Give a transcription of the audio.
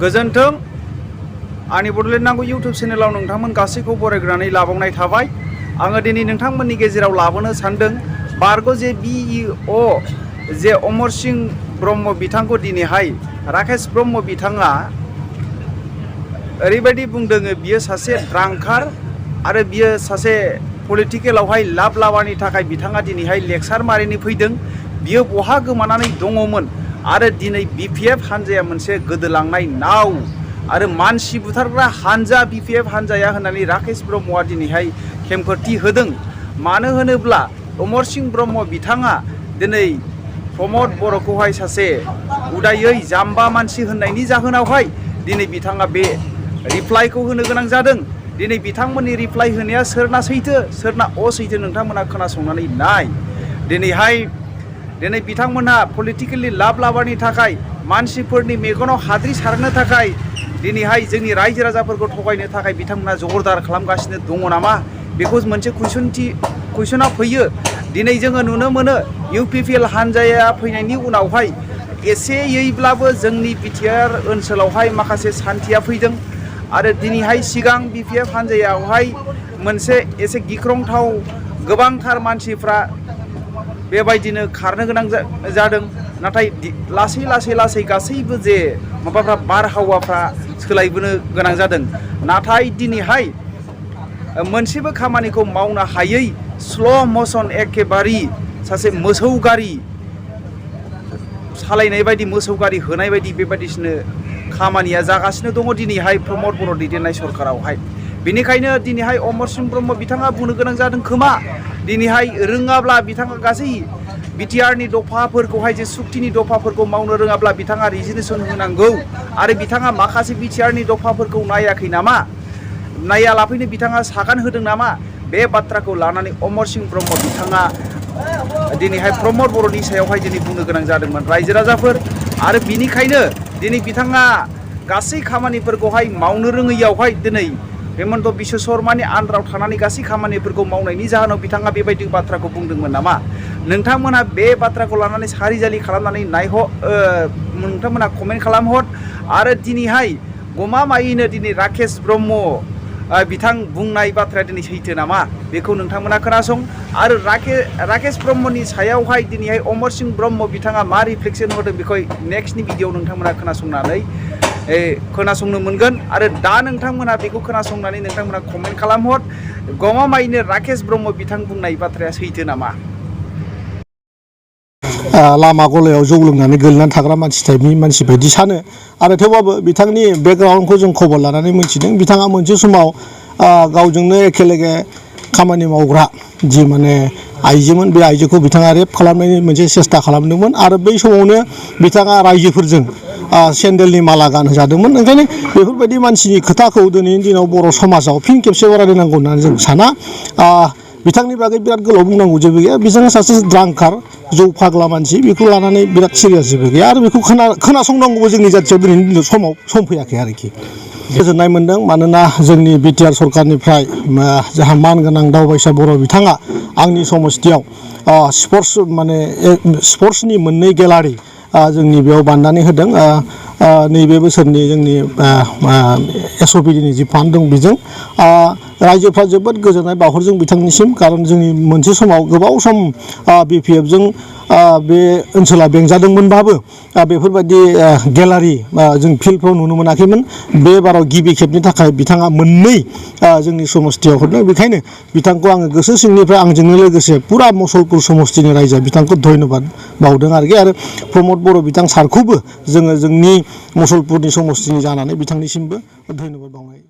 गोजोन्थों आंनि बड'लेण्ड नांगौ इउट्युब चेनेलाव नोंथांमोन गासैखौ बरायग्रोनानै लाबावनाय थाबाय। आङो दिनै नोंथांमोननि गेजेराव लाबोनो सानदों बारग' जे BEO जे अमर सिंह ब्रह्म बिथांखौ दिनैहाय राकेश ब्रह्म बिथाङा ओरैबायदि बुंदों बियो सासे ड्रांकार आरो बियो सासे पलिटिकेलावहाय लाब लाबानि थाखाय बिथाङा दिनैहाय लेक्सार मारिनो फैदों। बियो बहा गोमानानै दङमोन आरो दिनै BPF हानजाया मोनसे गोदोलांनाय नाव आरो मानसि बुथारग्रा हानजा BPF हानजाया होननानै राकेश ब्रह्मआ दिनैहाय खेंफोरथि होदों। मानो होनोब्ला अमर सिंह ब्रह्म बिथाङा दिनै प्रमद बर'खौहाय सासे उदायै जाम्बा मानसि होननायनि जाहोनावहाय दिनै बिथाङा बे रिप्लाइखौ होनो गोनां जादों। दिनै बिथांमोननि रिप्लाइ होनाया सोरना सैथो सोरना असैथो नोंथांमोना खोनासंनानै नाय। दिनै बिथांमोनहा पलिटिकेलि लाब लाबानि थाखाय मानसिफोरनि मेगनाव हाद्रि सारनो थाखाय दिनैहाय जोंनि रायजो राजाफोरखौ थगायनो थाखाय बिथांमोना जगरदार खालामगासिनो दङ नामा बेखौ मोनसे कुइसना फैयो। दिनै जोङो नुनो मोनो UPPL हानजाया फैनायनि उनावहाय एसेयैब्लाबो जोंनि BTR ओनसोलावहाय माखासे सान्थिया फैदों आरो दिनैहाय सिगां BPF हानजायावहाय मोनसे एसे गिख्रंथाव गोबांथार मानसिफ्रा बेबायदिनो खारनो गोनां जादों। नाथाय लासै गासैबो जे माबाफ्रा बारहावाफ्रा सोलायबोनो गोनां जादों। नाथाय दिनैहाय मोनसेबो खामानिखौ मावनो हायै स्ल' मसन एखेबारे सासे मोसौ गारि सालायनाय बायदि मोसौ गारि होनाय बायदि बेबायदिनो खामानिया जागासिनो दङ दिनैहाय प्रमद बर' दैदेननाय सरकारावहाय। बेनिखायनो दिनैहाय अमर सिंह ब्रह्म बिथाङा बुंनो गोनां जादों खोमा दिनैहाय रोङाब्ला बिथाङा गासै BTRनि दफाफोरखौहाय जे सुक्तिनि दफाफोरखौ मावनो रोङाब्ला बिथाङा रिजिगनेसन होनांगौ आरो बिथाङा माखासे BTRनि दफाफोरखौ नायाखै नामा नायालाफैनो बिथाङा सागान होदों नामा बे बाथ्राखौ लानानै अमर सिंह ब्रह्म बिथाङा दिनैहाय प्रमद बर'नि सायावहाय दिनै बुंनो गोनां जादोंमोन रायजो राजाफोर। आरो बिनिखायनो दिनै बिथाङा गासै खामानिफोरखौहाय मावनो रोङैयावहाय दिनै हेमन्त बिश्व शर्मानि आन्दाराव थानानै गासै खामानिफोरखौ मावनायनि जाहोनाव बिथाङा बेबायदि बाथ्राखौ बुंदोंमोन नामा? नोंथांमोनहा बे बाथ्राखौ लानानै सारिजालि खालामनानै नोंथांमोनहा कमेन्ट खालामहर। आरो दिनैहाय गमामायैनो दिनै राकेश ब्रह्म बिथां बुंनाय बाथ्राया दिनै सैथो नामा बेखौ नोंथांमोना खोनासं। आरो राकेश ब्रह्मनि सायावहाय दिनैहाय अमर सिंह ब्रह्म बिथाङा मा रिफ्लेक्सन होदों बेखौ नेक्स्टनि भिडिअ नोंथांमोना खोनासंनो मोनगोन। आरो दा नोंथांमोना बेखौ खोनासंनानै नोंथांमोना कमेन्ट खालामहर गमामायैनो राकेश ब्रह्म बिथां बुंनाय बाथ्राया सैथो नामा? लामा गलायाव जौ लोंनानै गोलैनानै थाग्रा मानसि टाइपनि मानसि बायदि सानो। आरो थेवबाबो बिथांनि बेकग्राउन्डखौ जों खबर लानानै मोनथिदों बिथाङा मोनसे समाव गावजोंनो एखेलेगे खामानि मावग्रा जि माने आइजोमोन बे आइजोखौ बिथाङा रेप खालामनायनि मोनसे सेस्था खालामदोंमोन आरो बै समावनो बिथाङा रायजोफोरजों सेन्देलनि माला गानहोजादोंमोन। ओंखायनो बेफोरबायदि मानसिनि खोथाखौ दिनैनि दिनाव बर' समाजाव फिन खेबसेबाव रायलायनांगौ होननानै जों साना। बिथांनि बागै बिराद गोलाव बुंनांगौ जेबो गैया। बिथाङा सासे द्रांकार जौ फाग्ला मानसि बेखौ लानानै बिराद सिरियास जेबो गैया आरो बेखौ खोनासंनांगौबो जोंनि जाथियाव दिनैनि दिनाव सम फैयाखै आरोखि। गोजोननाय मोन्दों मानोना जोंनि BTR सरकारनिफ्राय जाहा मानगोनां दावबायसा बर' बिथाङा आंनि समस्थियाव स्पर्ट्सनि मोननै गेलारि जोंनि बेयाव बानायनानै होदों। नैबे बोसोरनि जोंनि SOPDनि जि फान्ड दं बेजों रायजोफ्रा जोबोद गोजोननाय बावहरदों बिथांनिसिम। खारन जोंनि मोनसे समाव गोबाव सम BPFजों बे ओनसोला बेंजादोंमोनबाबो बेफोरबायदि गेलारि जों फिल्डफ्राव नुनो मोनाखैमोन। बे बाराव गिबि खेबनि थाखाय बिथाङा मोननै जोंनि समस्थियाव हरदों। बेखायनो बिथांखौ आङो गोसो सिंनिफ्राय आंजोंनो लोगोसे पुरा मुसलपुर समस्थिनि रायजोआ बिथांखौ धन्यबाद बावदों आरोखि। आरो प्रमद बर' बिथां सारखौबो जोङो जोंनि मुसलपुरनि समस्थिनि जानानै बिथांनिसिमबो धन्यबाद बावनाय